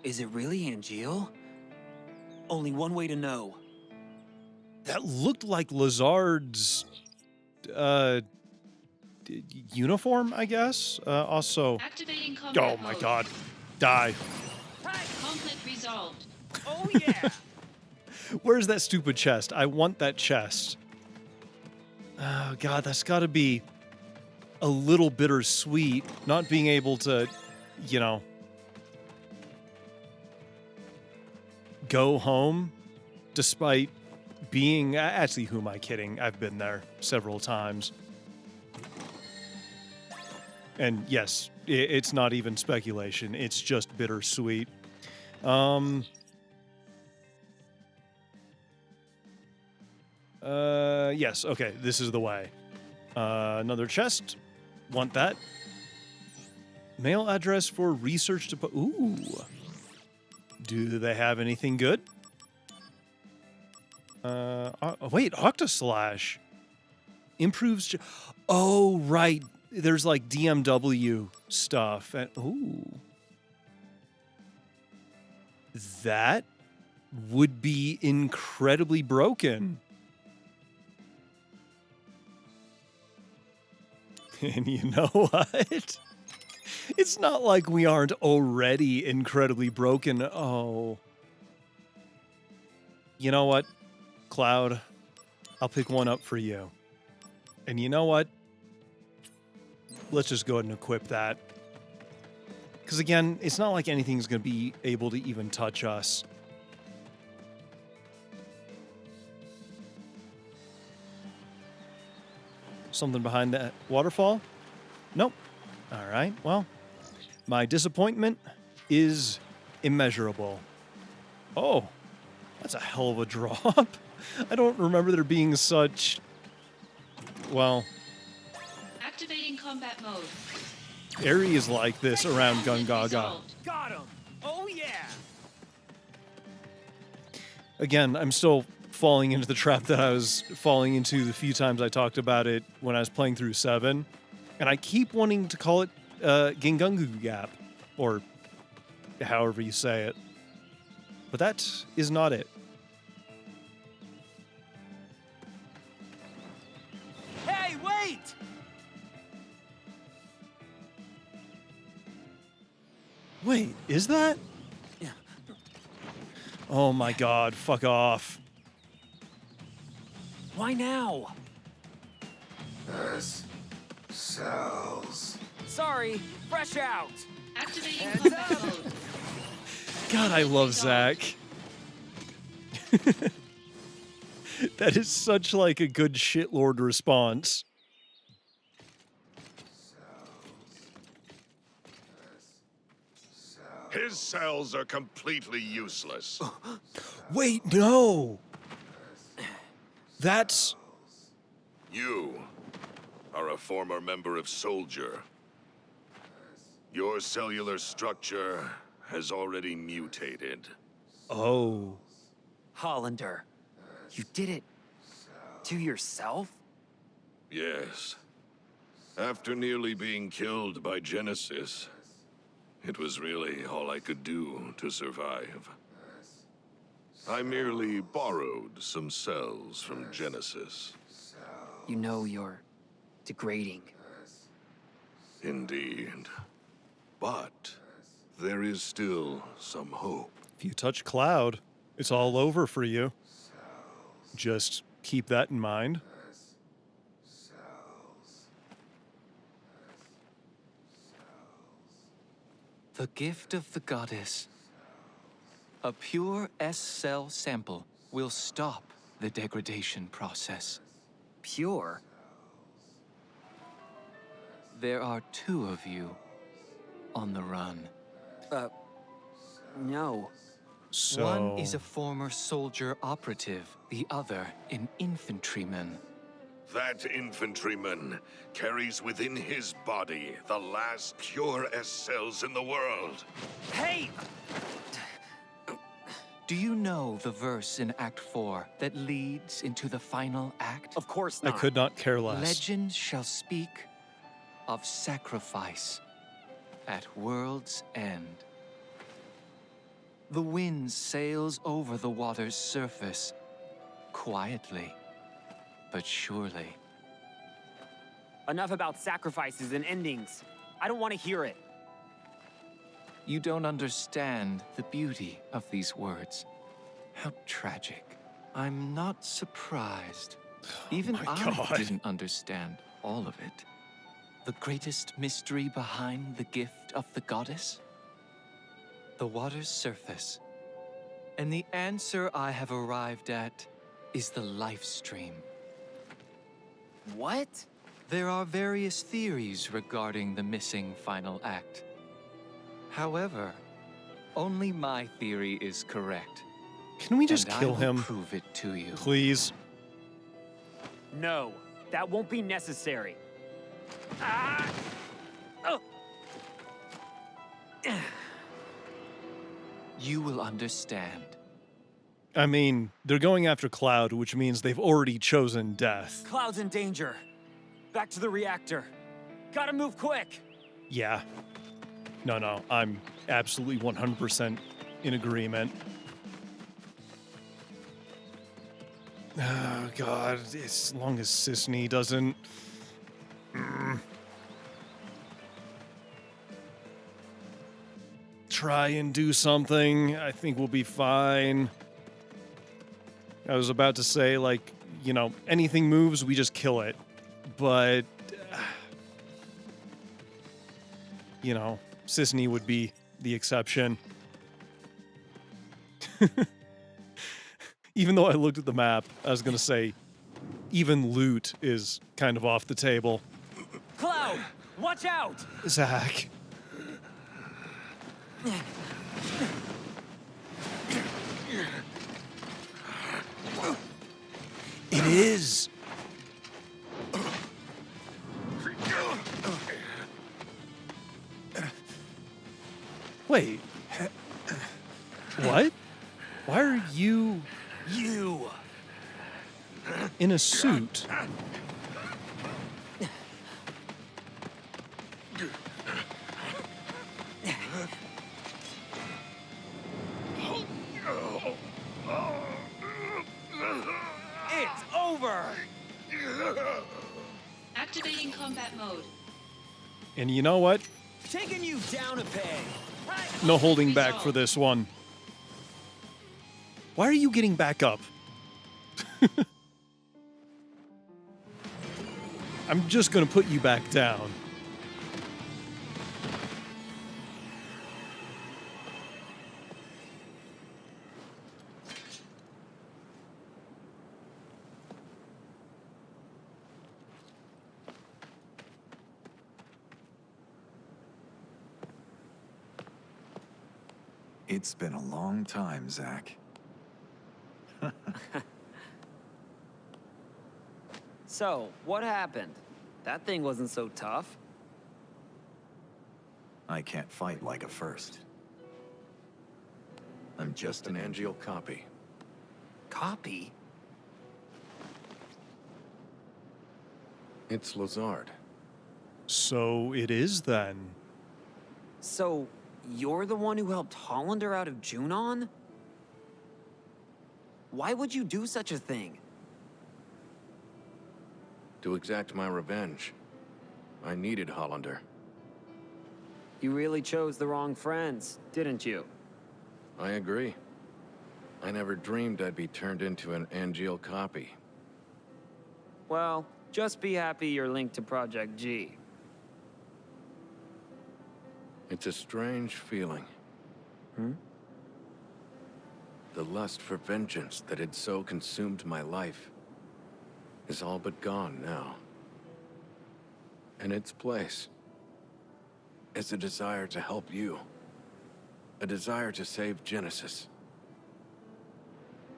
Is it really Angeal? Only one way to know. That looked like Lazard's uniform, I guess. Also, Activating combat oh my mode. god, die. Conflict resolved. Oh yeah! Where's that stupid chest? I want that chest. Oh god, that's got to be a little bittersweet, not being able to, you know, go home despite being, actually, who am I kidding? I've been there several times. And yes, it's not even speculation. It's just bittersweet. Yes, okay, this is the way. Another chest. Want that. Mail address for research to put. Ooh. Do they have anything good? Wait, Octaslash. Improves. Oh, right. There's like DMW stuff. And, ooh. That would be incredibly broken. And you know what? It's not like we aren't already incredibly broken. Oh. You know what, Cloud? I'll pick one up for you. And you know what? Let's just go ahead and equip that. Because again, it's not like anything's going to be able to even touch us. Something behind that waterfall? Nope. All right, well, my disappointment is immeasurable. Oh, that's a hell of a drop. I don't remember there being such, well, Activating combat mode. areas like this around Gungaga. Resolved. Got him! Oh yeah! Again, I'm still falling into the trap that I was falling into the few times I talked about it when I was playing through 7. And I keep wanting to call it Gingungu Gap, or however you say it. But that is not it. Hey, wait! Wait, is that? Yeah. Oh my god, fuck off. Why now? Cells. Sorry, fresh out! Activating Heads combat up. mode. God, I love Zach. That is such like a good shitlord response. His cells are completely useless. Wait, no! That's... You are a former member of Soldier. Your cellular structure has already mutated. Oh. Hollander, you did it to yourself? Yes. After nearly being killed by Genesis, it was really all I could do to survive. I merely borrowed some cells from Genesis. You know you're degrading. Indeed. But there is still some hope. If you touch Cloud, it's all over for you. Just keep that in mind. The gift of the goddess. A pure S-cell sample will stop the degradation process. Pure? There are 2 of you on the run. No. So... One is a former soldier operative, the other an infantryman. That infantryman carries within his body the last pure S cells in the world. Hey! Do you know the verse in Act 4 that leads into the final act? Of course I not. could not care less. Legends shall speak of sacrifice at world's end. The wind sails over the water's surface, quietly, but surely. Enough about sacrifices and endings. I don't want to hear it. You don't understand the beauty of these words. How tragic. I'm not surprised. Even my I God. didn't understand all of it. The greatest mystery behind the gift of the goddess? The water's surface. And the answer I have arrived at is the life stream. What? There are various theories regarding the missing final act. However, only my theory is correct. Can we just and kill I will him, prove it to you. please? No, that won't be necessary. Ah! Oh. You will understand. I mean, they're going after Cloud, which means they've already chosen death. Cloud's in danger. Back to the reactor. Gotta move quick. Yeah. No, I'm absolutely 100% in agreement. Oh, God, as long as Sisney doesn't... try and do something, I think we'll be fine. I was about to say, like, you know, anything moves, we just kill it. But, you know, Sisney would be the exception. Even though I looked at the map, I was going to say, even loot is kind of off the table. Cloud, watch out! Zach. It is. Wait. What? Why are you in a suit? It's over! Activating combat mode. And you know what? Taking you down a peg. No holding back for this one. Why are you getting back up? I'm just gonna put you back down. It's been a long time, Zach. So, what happened? That thing wasn't so tough. I can't fight like a first. I'm just an Angeal copy. Copy? It's Lazard. So it is then. So, you're the one who helped Hollander out of Junon? Why would you do such a thing? To exact my revenge. I needed Hollander. You really chose the wrong friends, didn't you? I agree. I never dreamed I'd be turned into an Angeal copy. Well, just be happy you're linked to Project G. It's a strange feeling. Hmm? The lust for vengeance that had so consumed my life is all but gone now. In its place is a desire to help you. A desire to save Genesis.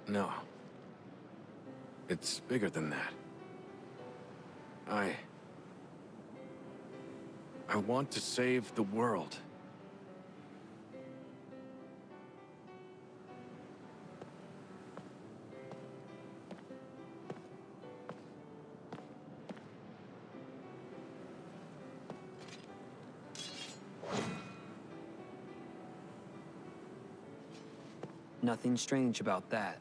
No. It's bigger than that. I want to save the world. Nothing strange about that.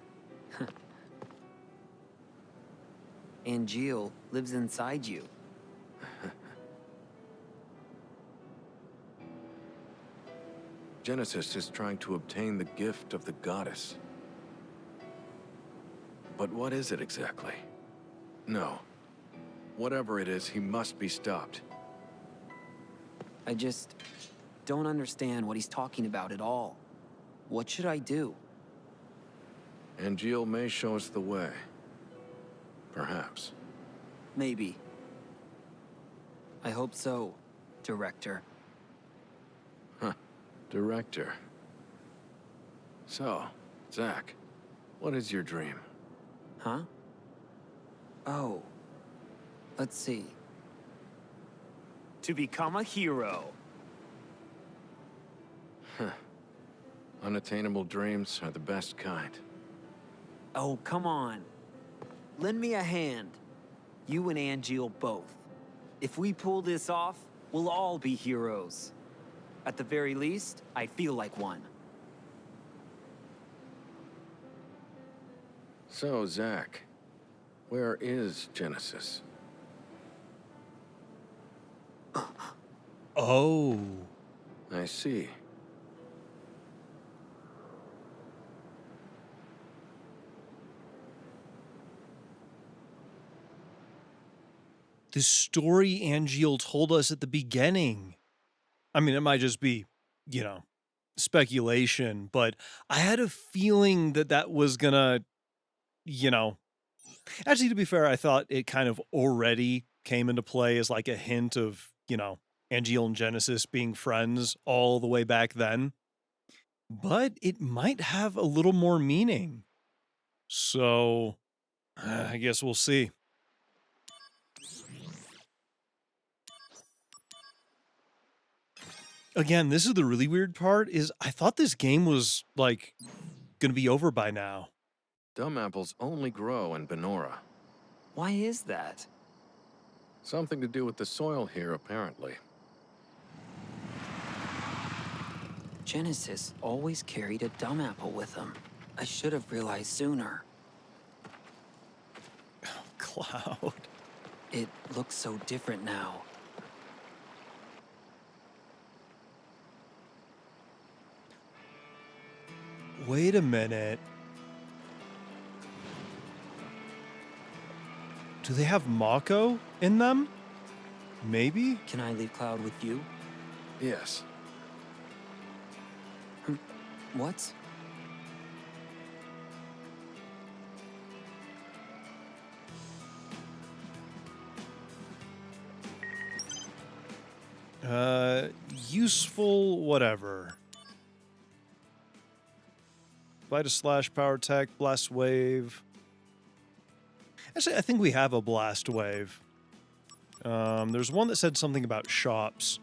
Angeal lives inside you. Genesis is trying to obtain the gift of the goddess. But what is it exactly? No. Whatever it is, he must be stopped. I just don't understand what he's talking about at all. What should I do? Angeal may show us the way. Perhaps. Maybe. I hope so, Director. Director. So, Zack, what is your dream? Huh? Oh. Let's see. To become a hero. Unattainable dreams are the best kind. Oh, come on. Lend me a hand. You and Angeal both. If we pull this off, we'll all be heroes. At the very least, I feel like one. So, Zack, where is Genesis? Oh. I see. The story Angeal told us at the beginning. I mean, it might just be, speculation, but I had a feeling that that was gonna, actually, to be fair, I thought it kind of already came into play as like a hint of, Angeal and Genesis being friends all the way back then. But it might have a little more meaning. So, I guess we'll see. Again, this is the really weird part, is I thought this game was, like, gonna be over by now. Dumb apples only grow in Banora. Why is that? Something to do with the soil here, apparently. Genesis always carried a dumb apple with him. I should have realized sooner. Cloud. It looks so different now. Wait a minute. Do they have Mako in them? Maybe? Can I leave Cloud with you? Yes. What? Useful whatever. Vita Slash, Power Tech, Blast Wave. Actually, I think we have a Blast Wave. There's one that said something about shops.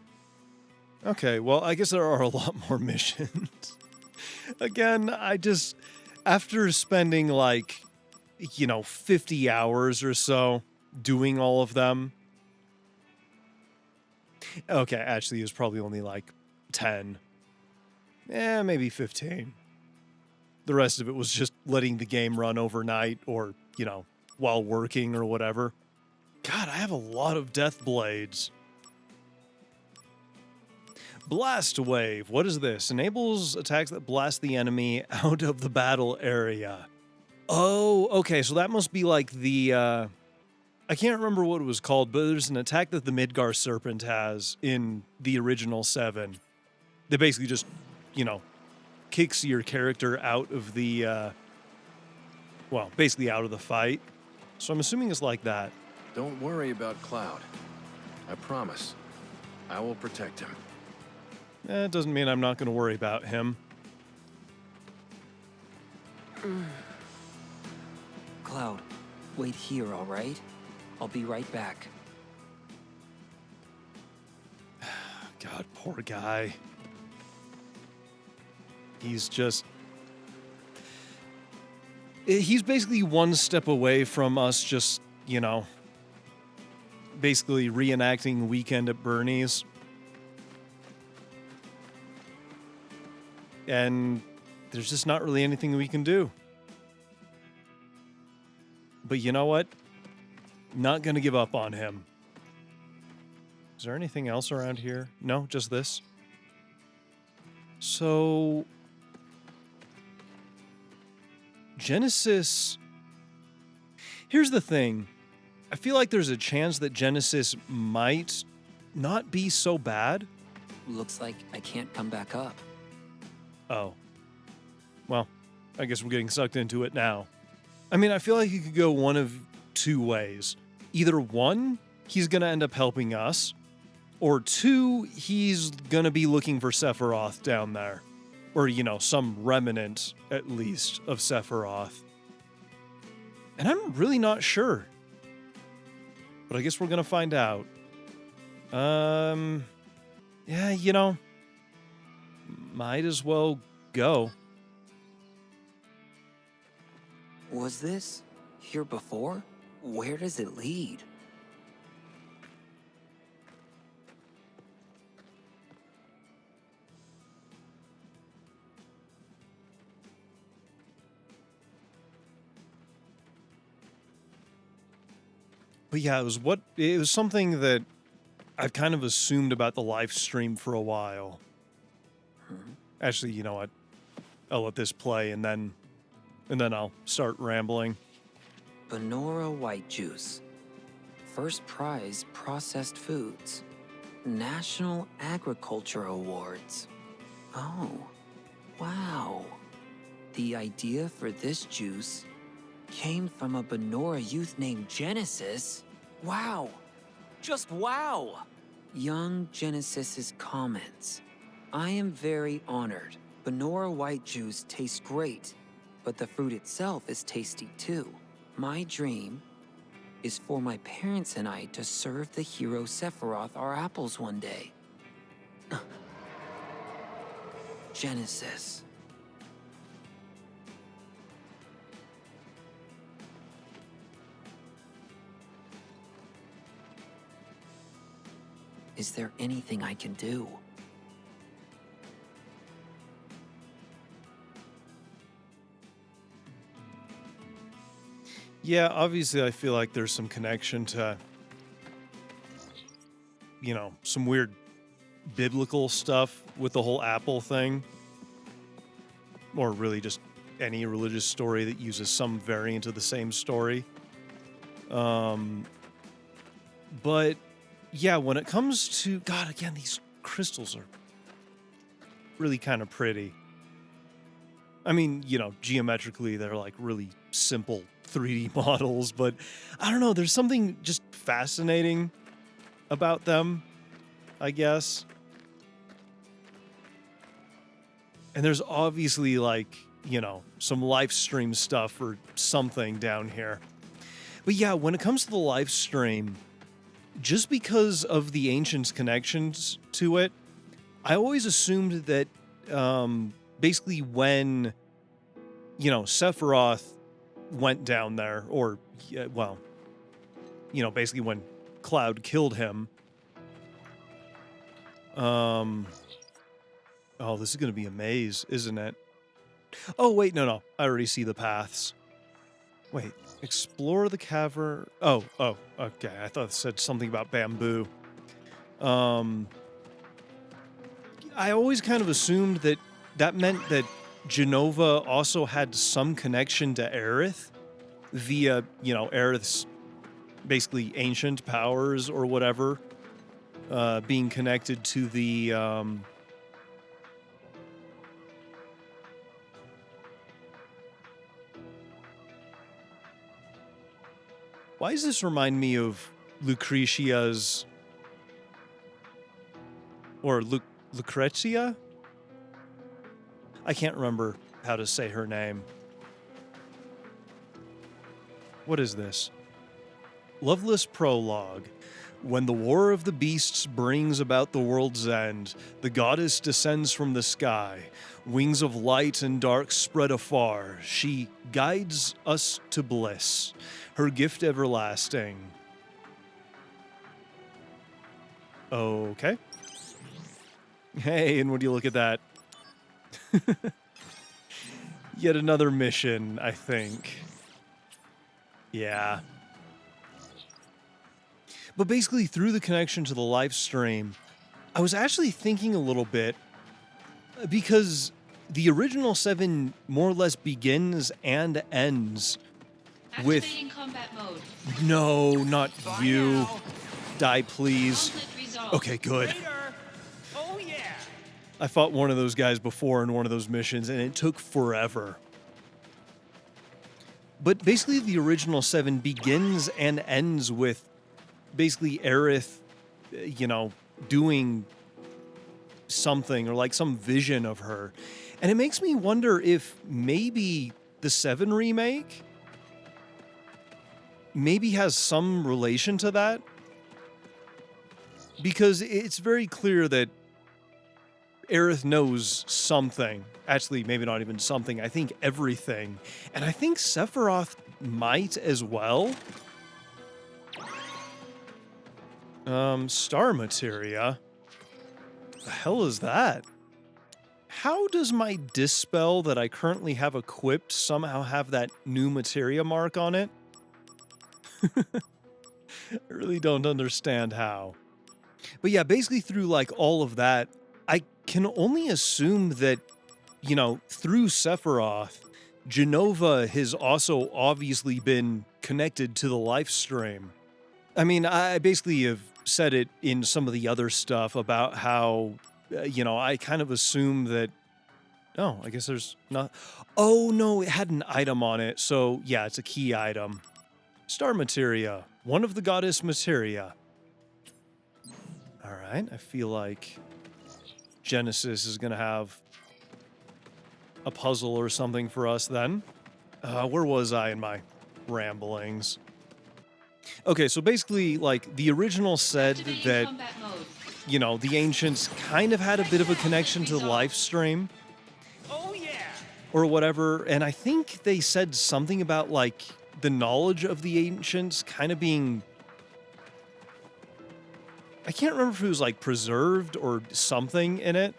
Okay, well, I guess there are a lot more missions. Again, after spending like, 50 hours or so doing all of them. Okay, actually, it was probably only like 10. Maybe 15. The rest of it was just letting the game run overnight or, while working or whatever. God, I have a lot of death blades. Blast Wave. What is this? Enables attacks that blast the enemy out of the battle area. Oh, okay. So that must be like the... I can't remember what it was called, but there's an attack that the Midgar Serpent has in the original 7. That basically just, kicks your character out of the... basically out of the fight. So I'm assuming it's like that. Don't worry about Cloud. I promise. I will protect him. It doesn't mean I'm not going to worry about him. Cloud, wait here, all right? I'll be right back. God, poor guy. He's just... He's basically one step away from us just, basically reenacting Weekend at Bernie's. And there's just not really anything we can do. But you know what? Not gonna give up on him. Is there anything else around here? No, just this. So Genesis. Here's the thing. I feel like there's a chance that Genesis might not be so bad. Looks like I can't come back up. Oh. Well, I guess we're getting sucked into it now. I mean, I feel like it could go one of two ways. Either one, he's going to end up helping us, or two, he's going to be looking for Sephiroth down there. Or, you know, some remnant, at least, of Sephiroth. And I'm really not sure. But I guess we're going to find out. Yeah, you know, might as well go. Was this here before? Where does it lead? But yeah, it was something that I've kind of assumed about the live stream for a while. Actually, you know what? I'll let this play and then I'll start rambling. Banora white juice. First prize processed foods. National Agriculture Awards. Oh, wow. The idea for this juice came from a Banora youth named Genesis. Wow. Just wow. Young Genesis's comments. I am very honored. Banora white juice tastes great, but the fruit itself is tasty too. My dream is for my parents and I to serve the hero Sephiroth our apples one day. Genesis. Is there anything I can do? Yeah, obviously I feel like there's some connection to, you know, some weird biblical stuff with the whole apple thing. Or really just any religious story that uses some variant of the same story. But yeah, when it comes to, God, again, these crystals are really kind of pretty. I mean, you know, geometrically, they're like really simple 3D models, but I don't know, there's something just fascinating about them, I guess. And there's obviously like, you know, some live stream stuff or something down here. But yeah, when it comes to the live stream, just because of the Ancients' connections to it, I always assumed that basically when, you know, Sephiroth went down there, or, well, you know, basically when Cloud killed him. Oh, this is going to be a maze, isn't it? Oh, wait, no. I already see the paths. Wait, explore the cavern. Oh, okay. I thought it said something about bamboo. I always kind of assumed that meant that Genova also had some connection to Aerith via, you know, Aerith's basically ancient powers or whatever, being connected to the, why does this remind me of Lucretia's, or Lucrezia? I can't remember how to say her name. What is this? Loveless Prologue. When the war of the beasts brings about the world's end, the goddess descends from the sky. Wings of light and dark spread afar. She guides us to bliss, her gift everlasting. Okay. Hey, and would you look at that? Yet another mission, I think. Yeah. But basically, through the connection to the live stream, I was actually thinking a little bit, because the original 7 more or less begins and ends with... Activating combat mode. No, not you. Die, please. Conflict resolved. Okay, good. Oh yeah! I fought one of those guys before in one of those missions, and it took forever. But basically, the original 7 begins and ends with basically Aerith, you know, doing something, or like some vision of her. And it makes me wonder if maybe the 7 remake maybe has some relation to that. Because it's very clear that Aerith knows something. Actually, maybe not even something. I think everything. And I think Sephiroth might as well. Star Materia. The hell is that? How does my Dispel that I currently have equipped somehow have that new materia mark on it? I really don't understand how. But yeah, basically through like all of that, I can only assume that, you know, through Sephiroth, Jenova has also obviously been connected to the live stream. I mean, I basically have said it in some of the other stuff about how, you know, I kind of assume that, oh, I guess there's not, oh no, it had an item on it. So yeah, it's a key item. Star Materia, one of the goddess materia. All right, I feel like Genesis is going to have a puzzle or something for us then. Where was I in my ramblings? Okay, so basically, like, the original said that, you know, the Ancients kind of had a bit of a connection to the live stream. Oh yeah! Or whatever, and I think they said something about, like, the knowledge of the Ancients kind of being... I can't remember if it was, like, preserved or something in it.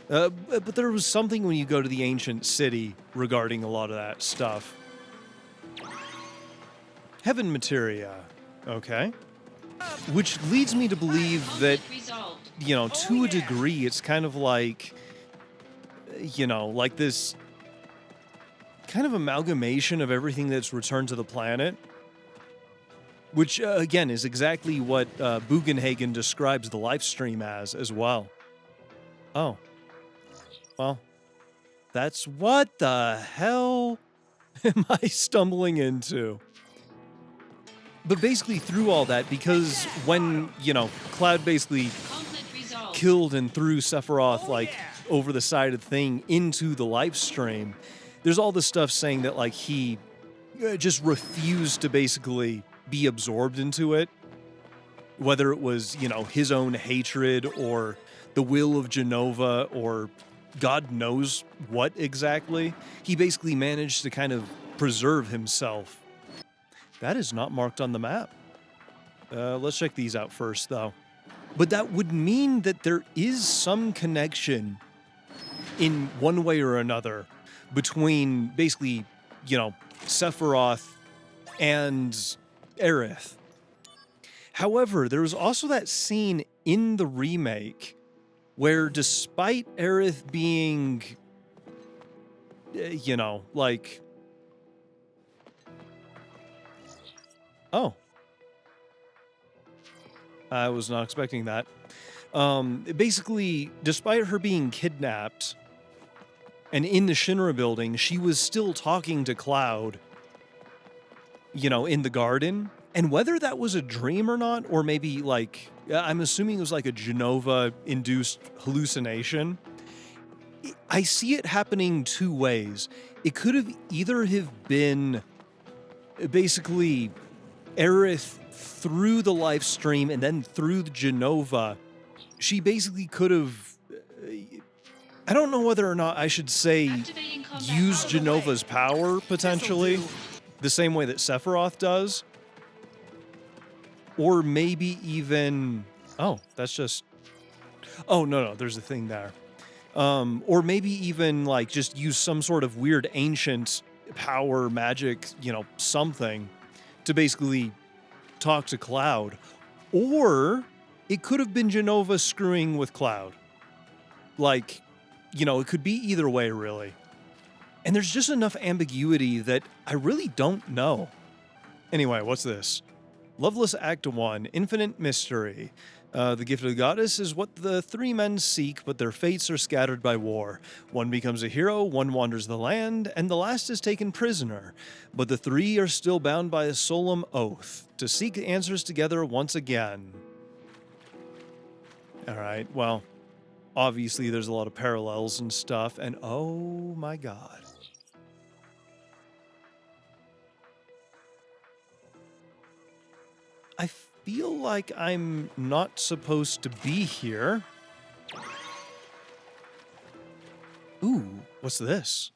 But there was something when you go to the Ancient City regarding a lot of that stuff. Heaven Materia. Okay. Which leads me to believe that, you know, to a degree, it's kind of like, you know, like this kind of amalgamation of everything that's returned to the planet. Which, again, is exactly what Bugenhagen describes the live stream as well. Oh. Well, that's what the hell am I stumbling into? But basically through all that, because when, you know, Cloud basically killed and threw Sephiroth, like, over the side of the thing into the live stream, there's all this stuff saying that, like, he just refused to basically be absorbed into it. Whether it was, you know, his own hatred or the will of Jenova or God knows what exactly. He basically managed to kind of preserve himself. That is not marked on the map. Let's check these out first, though. But that would mean that there is some connection in one way or another between basically, you know, Sephiroth and Aerith. However, there was also that scene in the remake where despite Aerith being, you know, like... Oh. I was not expecting that. Basically, despite her being kidnapped and in the Shinra building, she was still talking to Cloud, you know, in the garden. And whether that was a dream or not, or maybe like, I'm assuming it was like a Jenova-induced hallucination. I see it happening two ways. It could have either have been basically Aerith through the live stream and then through the Jenova. She basically could have, I don't know whether or not I should say use Genova's power potentially, the same way that Sephiroth does. Or maybe even... Oh, that's just... Oh, no, there's a thing there. Or maybe even like just use some sort of weird ancient power, magic, something to basically talk to Cloud. Or it could have been Genova screwing with Cloud. Like, it could be either way, really. And there's just enough ambiguity that I really don't know. Anyway, what's this? Loveless Act 1, Infinite Mystery. The gift of the goddess is what the three men seek, but their fates are scattered by war. One becomes a hero, one wanders the land, and the last is taken prisoner. But the three are still bound by a solemn oath to seek answers together once again. All right, well, obviously there's a lot of parallels and stuff, and oh my god. I feel like I'm not supposed to be here. Ooh, what's this?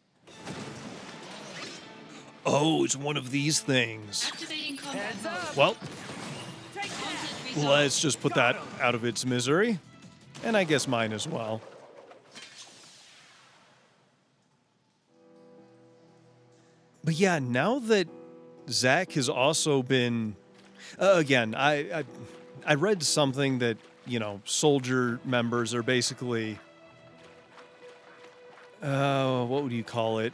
Oh, it's one of these things. Activating combat mode. Well, Conflict resolved. let's just put that out of its misery. And I guess mine as well. But yeah, now that Zack has also been... again, I read something that, soldier members are basically... what would you call it?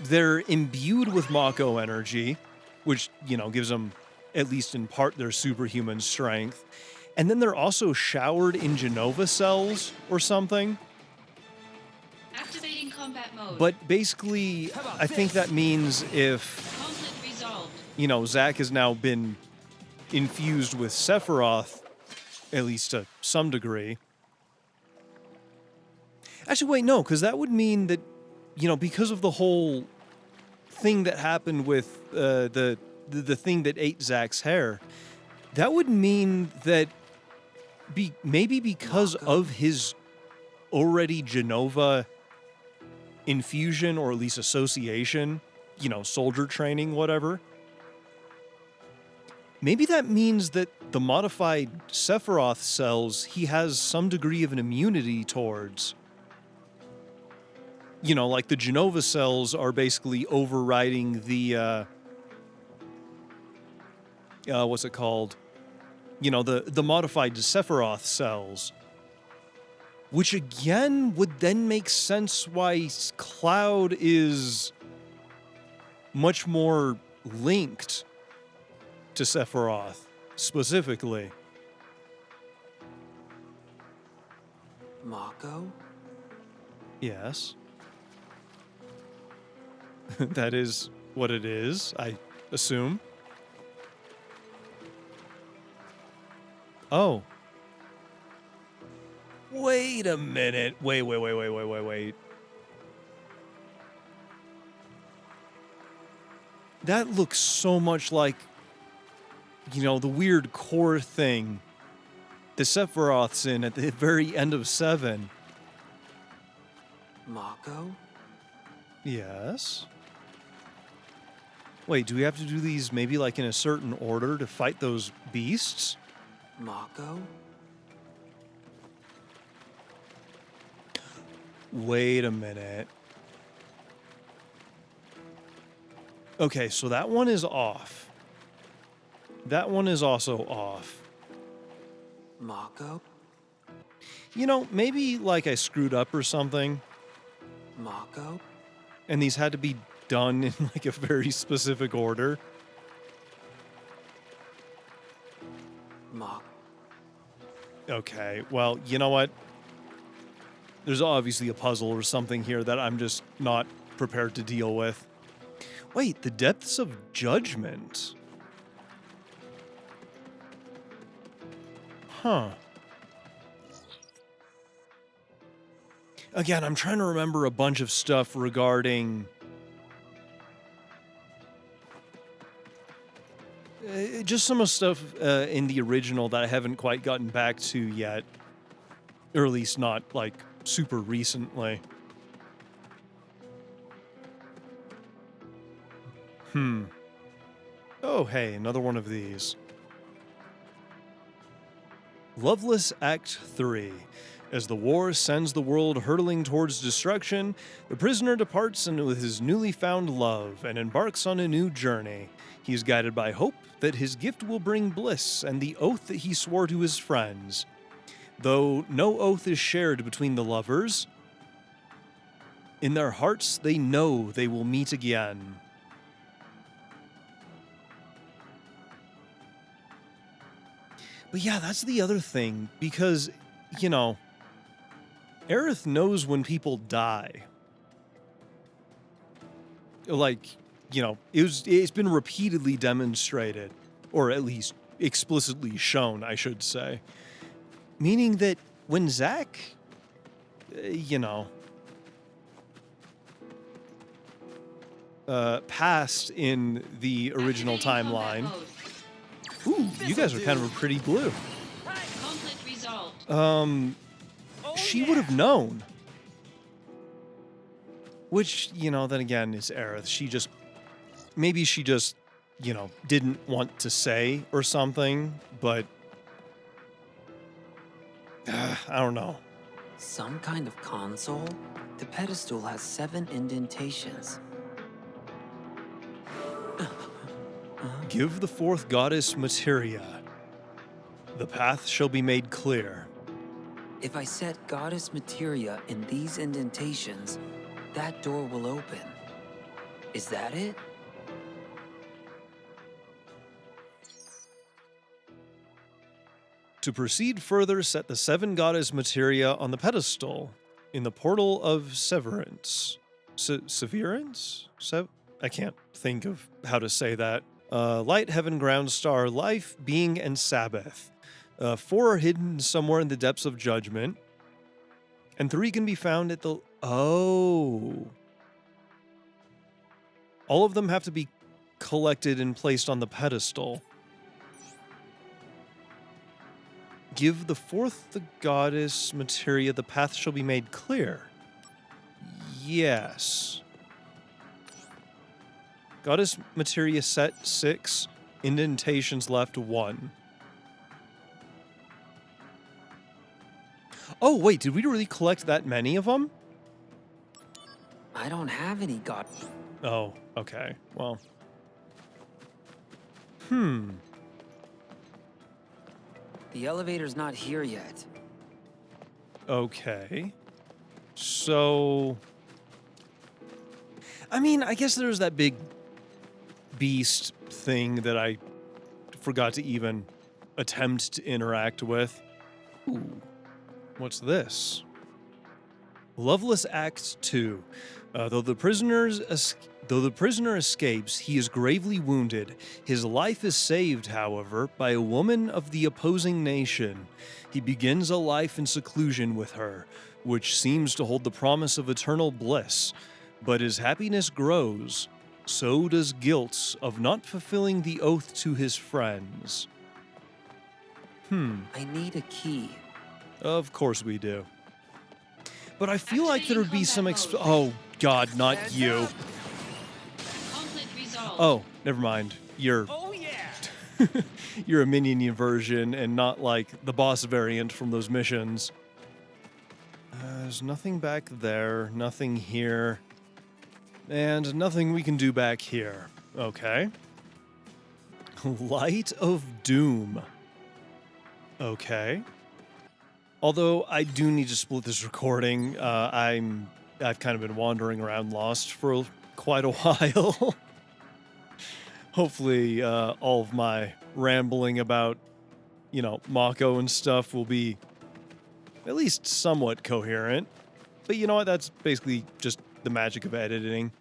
They're imbued with Mako energy, which, gives them, at least in part, their superhuman strength. And then they're also showered in Genova cells or something. Activating combat mode. But basically, I think that means if, Conflict resolved. Zack has now been infused with Sephiroth, at least to some degree. Actually, wait, no, because that would mean that, because of the whole thing that happened with the thing that ate Zack's hair, that would mean that maybe because of his already Genova infusion, or at least association, soldier training, whatever, maybe that means that the modified Sephiroth cells he has some degree of an immunity towards. Like the Genova cells are basically overriding the, what's it called? The modified Sephiroth cells. Which again would then make sense why Cloud is much more linked to Sephiroth, specifically. Mako? Yes. That is what it is, I assume. Oh. Wait a minute. Wait. That looks so much like, the weird core thing the Sephiroth's in at the very end of 7. Mako? Yes. Wait, do we have to do these maybe like in a certain order to fight those beasts? Mako? Wait a minute. Okay, so that one is off. That one is also off. Mako? Maybe like I screwed up or something, Mako? and these had to be done in like a very specific order. Mako? Okay, well, you know what? There's obviously a puzzle or something here that I'm just not prepared to deal with. Wait, the depths of judgment. Huh. Again, I'm trying to remember a bunch of stuff regarding... just some of stuff in the original that I haven't quite gotten back to yet. Or at least not, like, super recently. Oh, hey, another one of these. Loveless Act 3. As the war sends the world hurtling towards destruction, the prisoner departs with his newly found love and embarks on a new journey. He is guided by hope that his gift will bring bliss and the oath that he swore to his friends. Though no oath is shared between the lovers, in their hearts they know they will meet again. But yeah, that's the other thing, because, you know, Aerith knows when people die. Like, you know, it's been repeatedly demonstrated, or at least explicitly shown, I should say. Meaning that when Zack, you know, passed in the original timeline. Ooh, you guys are kind of a pretty blue. Conflict resolved. She would have known. Which, you know, then again, is Aerith. Maybe she just, you know, didn't want to say or something, but I don't know. Some kind of console? The pedestal has 7 indentations. Give the fourth goddess materia. The path shall be made clear. If I set goddess materia in these indentations, that door will open. Is that it? To proceed further, set the 7 goddess materia on the pedestal in the portal of Severance. Severance? I can't think of how to say that. Light, heaven, ground, star, life, being, and Sabbath. 4 are hidden somewhere in the depths of judgment. And 3 can be found at the... Oh. All of them have to be collected and placed on the pedestal. Give the fourth the goddess materia, the path shall be made clear. Yes. Goddess materia set 6, indentations left 1. Oh, wait, did we really collect that many of them? I don't have any god. Oh, okay. Well. The elevator's not here yet. Okay. So... I mean, I guess there's that big beast thing that I forgot to even attempt to interact with. Ooh. What's this? Loveless Act 2. Though the prisoner escapes, he is gravely wounded. His life is saved, however, by a woman of the opposing nation. He begins a life in seclusion with her, which seems to hold the promise of eternal bliss. But as happiness grows, so does guilt of not fulfilling the oath to his friends. I need a key. Of course we do. But I feel like there would be some oh, God, not you. Conflict resolved. Oh, never mind. You're you're a minion version and not like the boss variant from those missions. There's nothing back there, nothing here, and nothing we can do back here. Okay. Light of Doom. Okay. Although I do need to split this recording. I've kind of been wandering around lost for quite a while. Hopefully, all of my rambling about, you know, Mako and stuff will be at least somewhat coherent. But you know what? That's basically just the magic of editing.